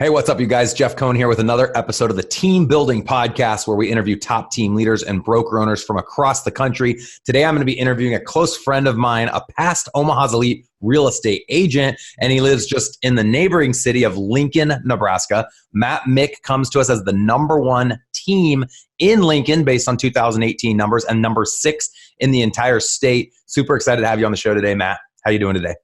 Hey, what's up, you guys? Jeff Cohn here with another episode of the Team Building Podcast, where we interview top team leaders and broker owners from across the country. Today, I'm going to be interviewing a close friend of mine, a past Omaha's elite real estate agent, and he lives just in the neighboring city of Lincoln, Nebraska. Mick comes to us as the #1 team in Lincoln based on 2018 numbers and number 6 in the entire state. Super excited to have you on the show today, Matt. How you doing today?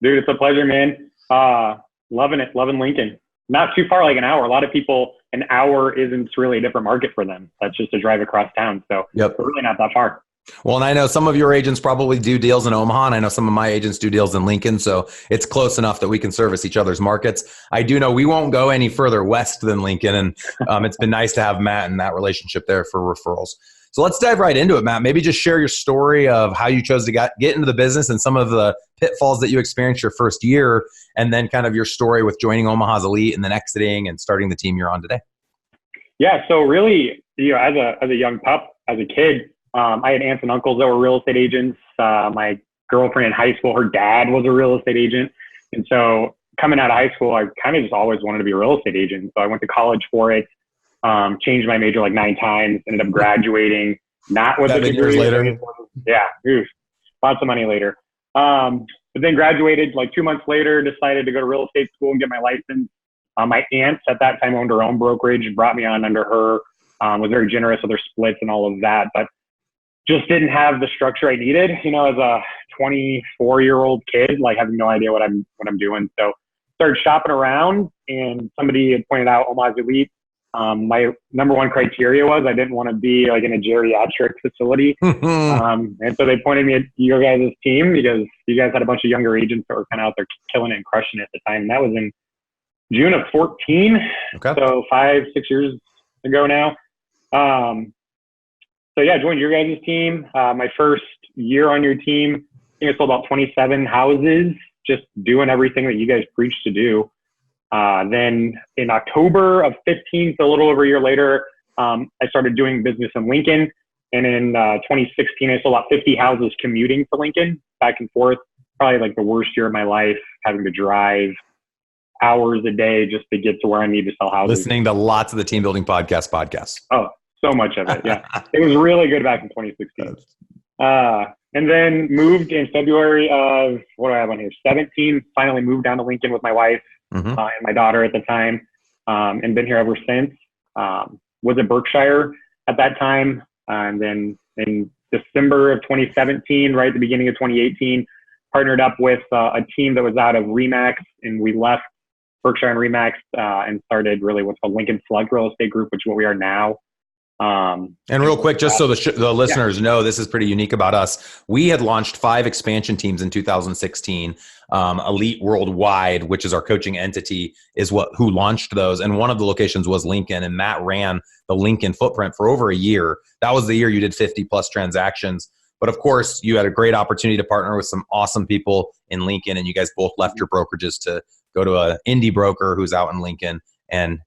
Dude, it's a pleasure, man. Loving it. Loving Lincoln. Not too far, like an hour. A lot of people, an hour isn't really a different market for them. That's just a drive across town. So We're really not that far. Well, and I know some of your agents probably do deals in Omaha, and I know some of my agents do deals in Lincoln, so it's close enough that we can service each other's markets. I do know we won't go any further west than Lincoln, and it's been nice to have Matt and that relationship there for referrals. So let's dive right into it, Matt. Maybe just share your story of how you chose to get into the business and some of the pitfalls that you experienced your first year, and then kind of your story with joining Omaha's Elite and then exiting and starting the team you're on today. Yeah, so really, as a young pup, as a kid, I had aunts and uncles that were real estate agents. My girlfriend in high school, her dad was a real estate agent. And so coming out of high school, I kind of just always wanted to be a real estate agent. So I went to college for it. Changed my major like 9 times, ended up graduating, not with a degree. Years later. Yeah, lots of money later. But then graduated like 2 months later, decided to go to real estate school and get my license. My aunt at that time owned her own brokerage, brought me on under her, was very generous with her splits and all of that, but just didn't have the structure I needed, as a 24-year-old kid, like having no idea what I'm doing. So started shopping around, and somebody had pointed out Omaha's Elite. My number 1 criteria was I didn't want to be like in a geriatric facility. And so they pointed me at your guys' team because you guys had a bunch of younger agents that were kind of out there killing it and crushing it at the time. And that was in June of 14. Okay. So 5-6 years ago now. So yeah, I joined your guys' team. My first year on your team, I think I sold about 27 houses, just doing everything that you guys preach to do. Then in October of 15, so a little over a year later, I started doing business in Lincoln. And in 2016, I sold about 50 houses commuting to Lincoln, back and forth. Probably like the worst year of my life, having to drive hours a day just to get to where I need to sell houses. Listening to lots of the Team Building podcasts. Oh, so much of it. Yeah. It was really good back in 2016. And then moved in February of, what do I have on here? 17, finally moved down to Lincoln with my wife. And my daughter at the time, and been here ever since. Was at Berkshire at that time. And then in December of 2017, right at the beginning of 2018, partnered up with a team that was out of RE/MAX, and we left Berkshire and RE/MAX and started really what's called Lincoln Select Real Estate Group, which is what we are now. And real quick, just so the listeners know, this is pretty unique about us. We had launched 5 expansion teams in 2016. Elite Worldwide, which is our coaching entity, is who launched those. And one of the locations was Lincoln, and Matt ran the Lincoln footprint for over a year. That was the year you did 50 plus transactions. But of course, you had a great opportunity to partner with some awesome people in Lincoln, and you guys both left your brokerages to go to an indie broker who's out in Lincoln, and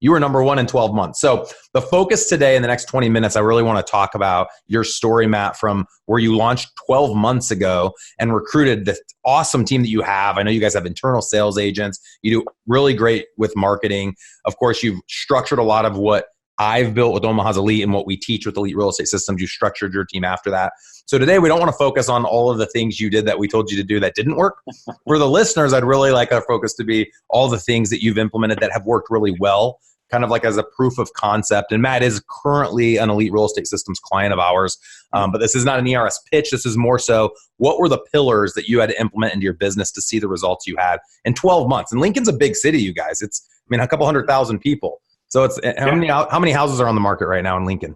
you were number 1 in 12 months. So the focus today in the next 20 minutes, I really want to talk about your story, Matt, from where you launched 12 months ago and recruited this awesome team that you have. I know you guys have internal sales agents. You do really great with marketing. Of course, you've structured a lot of what I've built with Omaha's Elite and what we teach with Elite Real Estate Systems. You structured your team after that. So today we don't want to focus on all of the things you did that we told you to do that didn't work. For the listeners, I'd really like our focus to be all the things that you've implemented that have worked really well, kind of like as a proof of concept. And Matt is currently an Elite Real Estate Systems client of ours. But this is not an ERS pitch. This is more so, what were the pillars that you had to implement into your business to see the results you had in 12 months? And Lincoln's a big city, you guys. It's, a couple 100,000 people. So it's how many houses are on the market right now in Lincoln?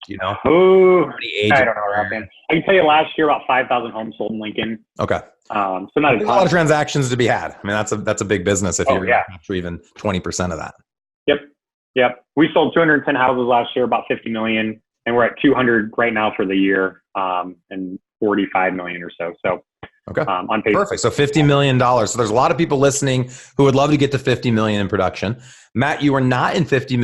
Do you know? Oh, I don't know, Robin. I can tell you last year about 5,000 homes sold in Lincoln. Okay. So not a lot of transactions to be had. That's a big business if you're capture even 20% of that. Yep. We sold 210 houses last year, about 50 million, and we're at 200 right now for the year, and 45 million or so. So okay. On paper. Perfect. So $50 million. So there's a lot of people listening who would love to get to 50 million in production. Matt, you were not at 50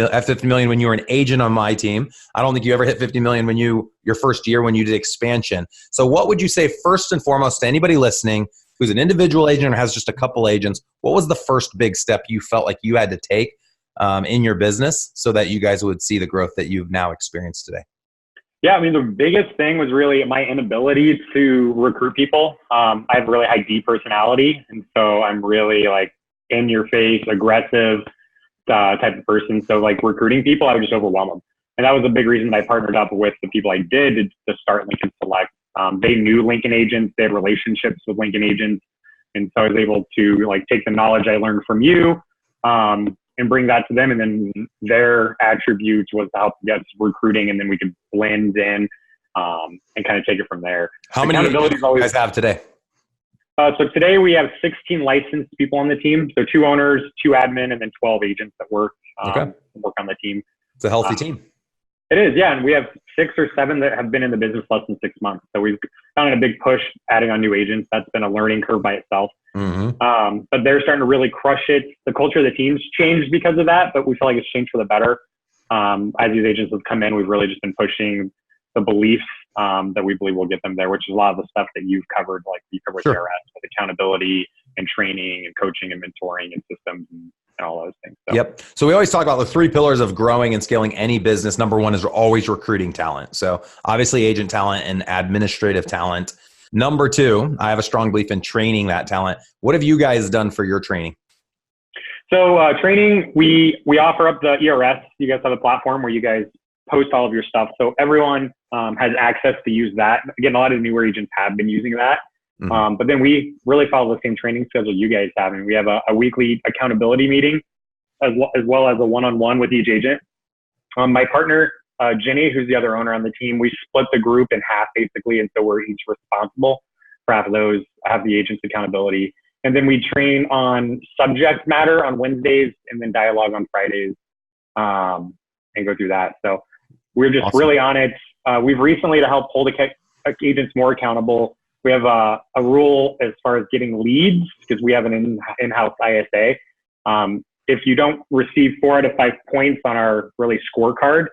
million when you were an agent on my team. I don't think you ever hit 50 million your first year when you did expansion. So what would you say first and foremost to anybody listening who's an individual agent or has just a couple agents, what was the first big step you felt like you had to take in your business so that you guys would see the growth that you've now experienced today? Yeah, I mean, the biggest thing was really my inability to recruit people. I have a really high D personality. And so I'm really like in your face, aggressive type of person. So like recruiting people, I would just overwhelm them. And that was a big reason I partnered up with the people I did to start Lincoln Select. They knew Lincoln agents, they had relationships with Lincoln agents. And so I was able to like take the knowledge I learned from you and bring that to them. And then their attributes was to help get recruiting, and then we could blend in and kind of take it from there. How many agents do you guys have today? So today we have 16 licensed people on the team. So 2 owners, 2 admin, and then 12 agents that work on the team. It's a healthy team. It is, yeah. And we have 6 or 7 that have been in the business less than 6 months. So we've done a big push adding on new agents. That's been a learning curve by itself. But they're starting to really crush it. The culture of the team's changed because of that, but we feel like it's changed for the better. As these agents have come in, we've really just been pushing the beliefs that we believe will get them there, which is a lot of the stuff that you've covered, like you covered there, with accountability and training and coaching and mentoring and systems and all those things. So. Yep. So we always talk about the 3 pillars of growing and scaling any business. Number 1 is always recruiting talent. So obviously agent talent and administrative talent. Number 2, I have a strong belief in training that talent. What have you guys done for your training? So training, we offer up the ERS. You guys have a platform where you guys post all of your stuff. So everyone has access to use that. Again, a lot of newer agents have been using that. But then we really follow the same training schedule you guys have. And we have a weekly accountability meeting as well as a one-on-one with each agent. My partner, Jenny, who's the other owner on the team, we split the group in half basically. And so we're each responsible for half of those, have the agent's accountability. And then we train on subject matter on Wednesdays and then dialogue on Fridays and go through that. So we're just really on it. We've recently, to help hold agents more accountable, we have a rule as far as getting leads, because we have an in-house ISA. If you don't receive 4 out of 5 points on our really scorecard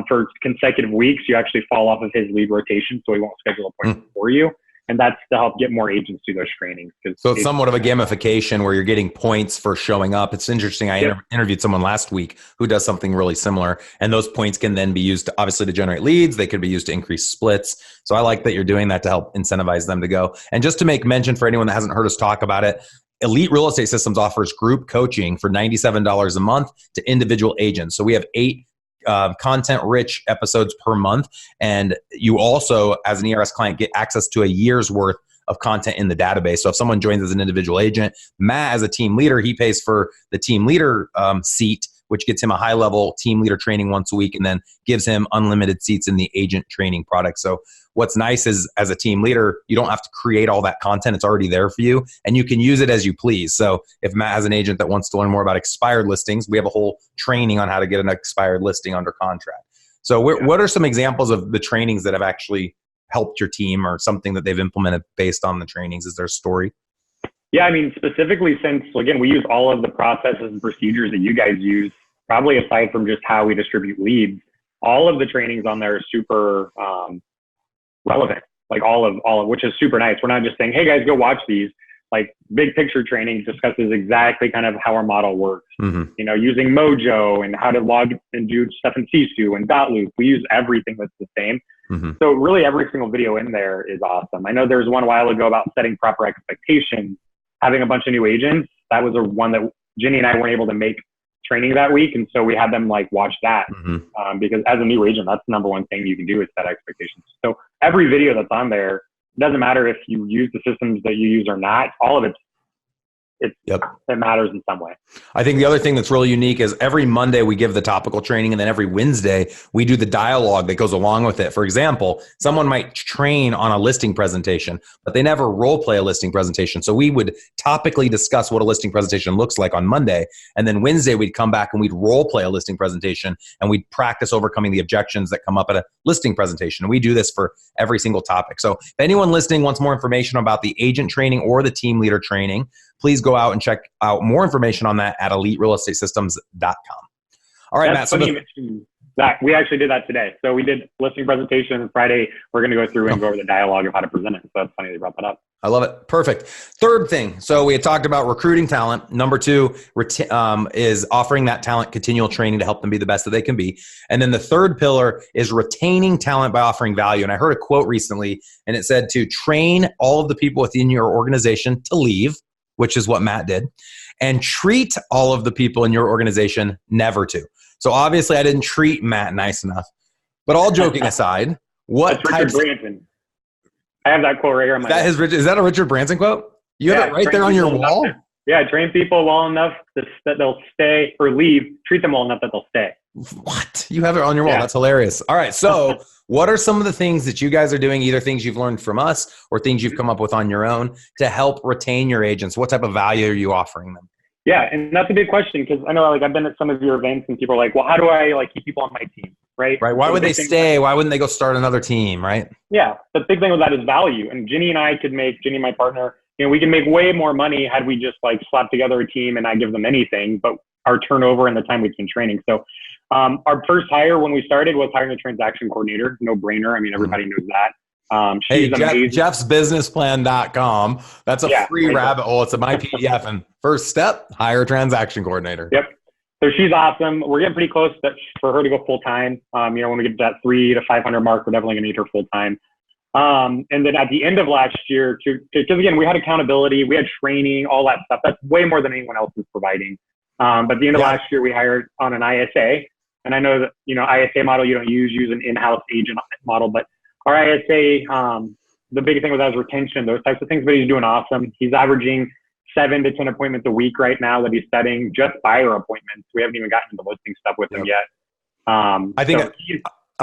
for consecutive weeks, you actually fall off of his lead rotation, so he won't schedule appointments for you. And that's to help get more agents through those trainings. So it's somewhat of a gamification where you're getting points for showing up. It's interesting. I interviewed someone last week who does something really similar. And those points can then be used, obviously, to generate leads. They could be used to increase splits. So I like that you're doing that to help incentivize them to go. And just to make mention for anyone that hasn't heard us talk about it, Elite Real Estate Systems offers group coaching for $97 a month to individual agents. So we have 8 content-rich episodes per month. And you also, as an ERS client, get access to a year's worth of content in the database. So if someone joins as an individual agent, Matt, as a team leader, he pays for the team leader seat, which gets him a high-level team leader training once a week and then gives him unlimited seats in the agent training product. So what's nice is, as a team leader, you don't have to create all that content. It's already there for you, and you can use it as you please. So if Matt has an agent that wants to learn more about expired listings, we have a whole training on how to get an expired listing under contract. So what are some examples of the trainings that have actually helped your team, or something that they've implemented based on the trainings? Is there a story? Yeah, I mean, specifically since, again, we use all of the processes and procedures that you guys use, probably aside from just how we distribute leads, all of the trainings on there are super relevant, like all of which is super nice. We're not just saying, hey guys, go watch these. Like big picture training discusses exactly kind of how our model works. You know, using Mojo and how to log and do stuff in Sisu and Dotloop. We use everything that's the same. So really every single video in there is awesome. I know there was one a while ago about setting proper expectations, having a bunch of new agents. That was one that Jenny and I weren't able to make training that week. And so we had them like watch that because as a new agent, that's the number one thing you can do is set expectations. So every video that's on there, it doesn't matter if you use the systems that you use or not, all of it matters in some way. I think the other thing that's really unique is every Monday we give the topical training, and then every Wednesday we do the dialogue that goes along with it. For example, someone might train on a listing presentation, but they never role play a listing presentation. So we would topically discuss what a listing presentation looks like on Monday. And then Wednesday we'd come back and we'd role play a listing presentation, and we'd practice overcoming the objections that come up at a listing presentation. And we do this for every single topic. So if anyone listening wants more information about the agent training or the team leader training, please go out and check out more information on that at eliterealestatesystems.com. All right, That's Matt. funny you mentioned That we actually did that today. So we did listing presentation Friday. We're going to go through and go over the dialogue of how to present it. So that's funny they brought that up. I love it. Perfect. Third thing. So we had talked about recruiting talent. Number two is offering that talent continual training to help them be the best that they can be. And then the third pillar is retaining talent by offering value. And I heard a quote recently, and it said to train all of the people within your organization to leave, which is what Matt did, and treat all of the people in your organization never to. So obviously I didn't treat Matt nice enough. But all joking aside, what That's Richard Branson. I have that quote right here on my desk. Is that a Richard Branson quote? You have it right there on your wall? Train people well enough that they'll stay or leave. Treat them well enough that they'll stay. What? You have it on your wall. Yeah. That's hilarious. All right. So what are some of the things that you guys are doing, either things you've learned from us or things you've come up with on your own to help retain your agents? What type of value are you offering them? Yeah, and that's a big question because I know I've been at some of your events and people are like, well, how do I keep people on my team, right? Right. Why would they stay? Why wouldn't they go start another team, right? Yeah, the big thing with that is value. And Ginny, my partner, we can make way more money had we just slap together a team and not give them anything, but our turnover and the time we spend training. So our first hire when we started was hiring a transaction coordinator, no brainer. I mean, everybody knows that. Hey, jeffsbusinessplan.com. That's a free rabbit hole. It's my PDF. And first step, hire a transaction coordinator. Yep. So she's awesome. We're getting pretty close for her to go full time. When we get to that 300 to 500 mark, we're definitely going to need her full time. And then at the end of last year, because again, we had accountability, we had training, all that stuff. That's way more than anyone else is providing. But at the end of last year, we hired on an ISA. And I know that, ISA model you don't use an in-house agent model, but our ISA, the big thing with that is retention, those types of things, but he's doing awesome. He's averaging 7 to 10 appointments a week right now that he's setting, just buyer appointments. We haven't even gotten into listing stuff with him yet. I think,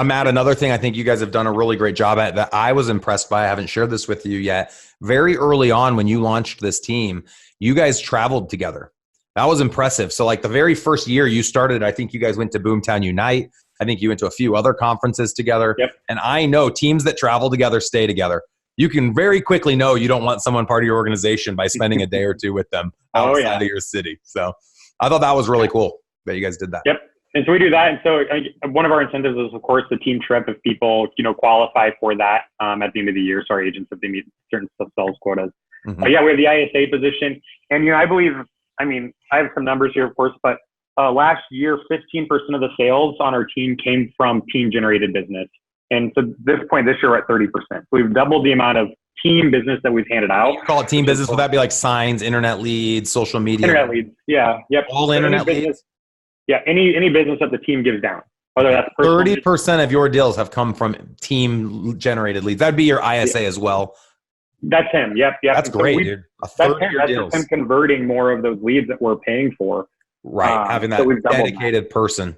Matt, another thing I think you guys have done a really great job at that I was impressed by, I haven't shared this with you yet. Very early on when you launched this team, you guys traveled together. That was impressive. So the very first year you started, I think you guys went to Boomtown Unite. I think you went to a few other conferences together. Yep. And I know teams that travel together stay together. You can very quickly know you don't want someone part of your organization by spending a day or two with them outside of your city. So I thought that was really cool that you guys did that. Yep. And so we do that. And so one of our incentives is, of course, the team trip if people, qualify for that at the end of the year. So our agents, if they meet certain sales quotas. Mm-hmm. We have the ISA position. And, I believe, I have some numbers here, of course, but last year, 15% of the sales on our team came from team-generated business. And so this year, we're at 30%. So we've doubled the amount of team business that we've handed out. Call it team business. Would that be signs, internet leads, social media? Internet leads, yeah. Yep. All internet leads? Yeah, any business that the team gives down. Whether that's 30% of your deals have come from team-generated leads. That'd be your ISA as well. That's him, yep. That's great, dude. That's him converting more of those leads that we're paying for. Right, having that dedicated person.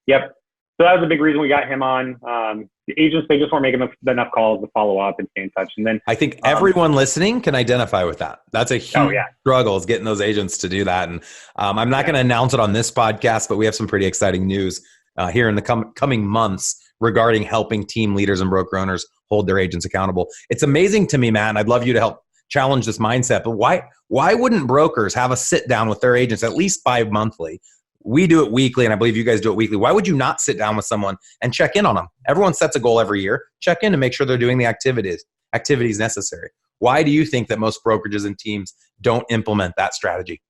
Yep. So that was a big reason we got him on. The agents, they just weren't making enough calls to follow up and stay in touch. And then I think everyone listening can identify with that. That's a huge struggle is getting those agents to do that. And I'm not going to announce it on this podcast, but we have some pretty exciting news here in the coming months regarding helping team leaders and broker owners hold their agents accountable. It's amazing to me, Matt, and I'd love you to help challenge this mindset. But why wouldn't brokers have a sit down with their agents at least bi-monthly? We do it weekly, and I believe you guys do it weekly. Why would you not sit down with someone and check in on them? Everyone sets a goal every year. Check in and make sure they're doing the activities necessary. Why do you think that most brokerages and teams don't implement that strategy?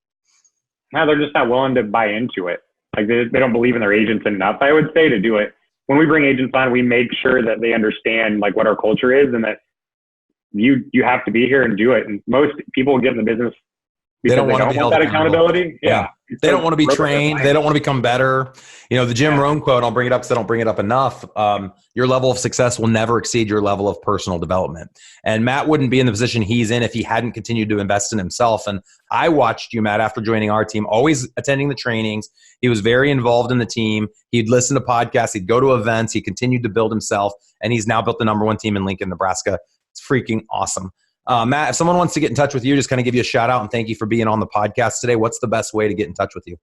No, they're just not willing to buy into it. They don't believe in their agents enough, I would say, to do it. When we bring agents on, we make sure that they understand what our culture is and that you have to be here and do it. And most people get in the business because they don't want that accountability. Yeah. They don't want to be trained. They don't want to become better. The Jim Rohn quote, I'll bring it up because I don't bring it up enough. Your level of success will never exceed your level of personal development. And Matt wouldn't be in the position he's in if he hadn't continued to invest in himself. And I watched you, Matt, after joining our team, always attending the trainings. He was very involved in the team. He'd listen to podcasts. He'd go to events. He continued to build himself. And he's now built the #1 team in Lincoln, Nebraska. It's freaking awesome. Matt, if someone wants to get in touch with you, just kind of give you a shout out and thank you for being on the podcast today. What's the best way to get in touch with you?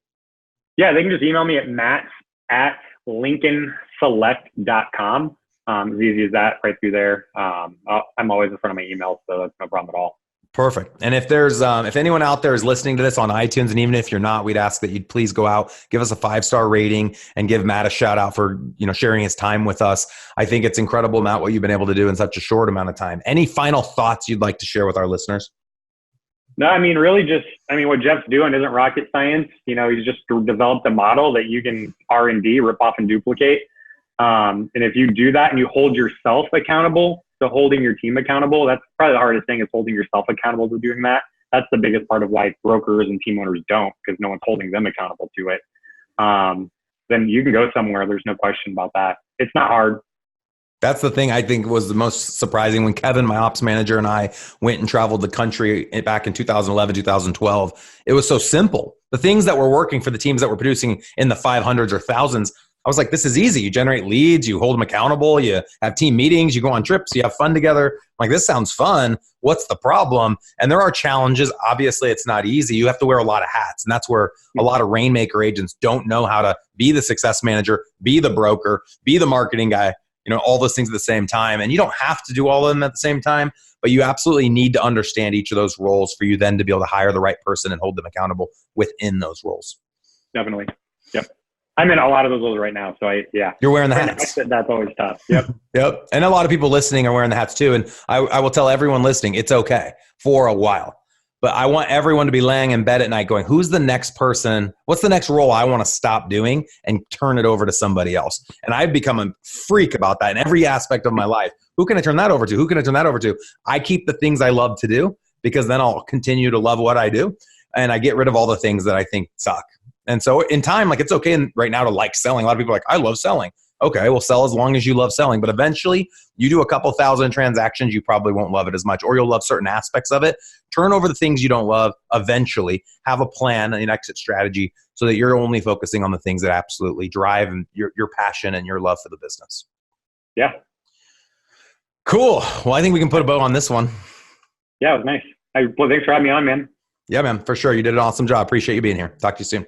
Yeah, they can just email me at matt@lincolnselect.com. As easy as that, right through there. I'm always in front of my email, so that's no problem at all. Perfect. And if there's if anyone out there is listening to this on iTunes, and even if you're not, we'd ask that you'd please go out, give us a 5-star rating, and give Matt a shout out for sharing his time with us. I think it's incredible, Matt, what you've been able to do in such a short amount of time. Any final thoughts you'd like to share with our listeners? No, I mean, really just, what Jeff's doing isn't rocket science. He's just developed a model that you can R&D, rip off and duplicate. And if you do that and you hold yourself accountable to holding your team accountable, that's probably the hardest thing, is holding yourself accountable to doing that. That's the biggest part of why brokers and team owners don't, because no one's holding them accountable to it. Then you can go somewhere. There's no question about that. It's not hard. That's the thing I think was the most surprising when Kevin, my ops manager, and I went and traveled the country back in 2011, 2012. It was so simple. The things that were working for the teams that were producing in the 500s or thousands, I was like, this is easy. You generate leads, you hold them accountable, you have team meetings, you go on trips, you have fun together. I'm like, this sounds fun. What's the problem? And there are challenges. Obviously, it's not easy. You have to wear a lot of hats. And that's where a lot of Rainmaker agents don't know how to be the success manager, be the broker, be the marketing guy, all those things at the same time. And you don't have to do all of them at the same time, but you absolutely need to understand each of those roles for you then to be able to hire the right person and hold them accountable within those roles. Definitely. Yep. I'm in a lot of those roles right now. So yeah. You're wearing the hats. That's always tough. Yep. Yep. And a lot of people listening are wearing the hats too. And I will tell everyone listening, it's okay for a while. But I want everyone to be laying in bed at night going, who's the next person? What's the next role I want to stop doing and turn it over to somebody else? And I've become a freak about that in every aspect of my life. Who can I turn that over to? Who can I turn that over to? I keep the things I love to do, because then I'll continue to love what I do. And I get rid of all the things that I think suck. And so in time, it's okay right now to like selling. A lot of people are like, I love selling. Okay, well, sell as long as you love selling. But eventually, you do a couple thousand transactions, you probably won't love it as much, or you'll love certain aspects of it. Turn over the things you don't love. Eventually, have a plan and an exit strategy so that you're only focusing on the things that absolutely drive your passion and your love for the business. Yeah. Cool. Well, I think we can put a bow on this one. Yeah, it was nice. Well, thanks for having me on, man. Yeah, man, for sure. You did an awesome job. Appreciate you being here. Talk to you soon.